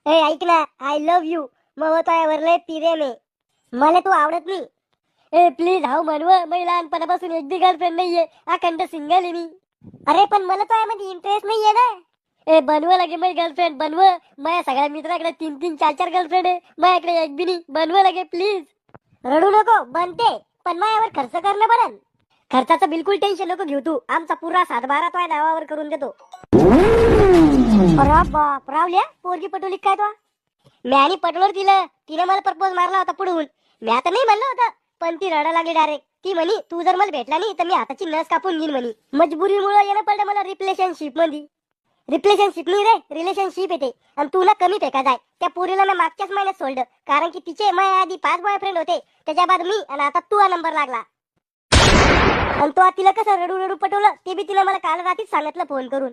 ए ऐक ना, I love you. मग तुझ्यावर लय प्रेम आहे. मला तू आवडत नाही. ए प्लीज हाव म्हणव, मी लहानपणापासून एक बी गर्लफ्रेंड नाहीये, अखंड सिंगल आहे मी. अरे पण मला तुझ्यामध्ये इंटरेस्ट नाहीये ना. ए बनव लगे माझी गर्लफ्रेंड बनव. माझ्या सगळ्या मित्राकडे 3-3 4-4 गर्लफ्रेंड आहे, माझ्याकडे एक बी नाही. बनव लगे प्लीज. रडू नको, बनते. पण माझ्यावर खर्च करणं पडेल. खर्चाचं बिलकुल टेन्शन नको घेऊ तू. आमचा पुरा 7-12 तुझ्या नावावर करून देतो. अरे बाप, रावल्या पोरगी पटवली काय तो? मी आणि पटलोर दिलं. तिने मला प्रपोज मारला होता पुढून. मी आता नाही म्हणलं होतं, पण ती रडायला लागली डायरेक्ट. ती म्हणी तू जर मला भेटला नाही तर मी हाताची नस कापून घेईन म्हणी. मजबुरीमुळे येणं पडलं मला रिलेशनशिप मध्ये. रिलेशनशिप नाही रे, रिलेशनशिप येते. आणि तुला कमी फेका जाय. त्या पोरीला ना मागच्याच महिन्यात सोडलं, कारण की तिचे माझ्या आधी 5 बॉयफ्रेंड होते. त्याच्या बाद मी, आणि आता तू नंबर लागला. आणि तो तिला कसं रडू रडू पटवलं ते बी तिला मला काल रात्रीच सांगितलं फोन करून.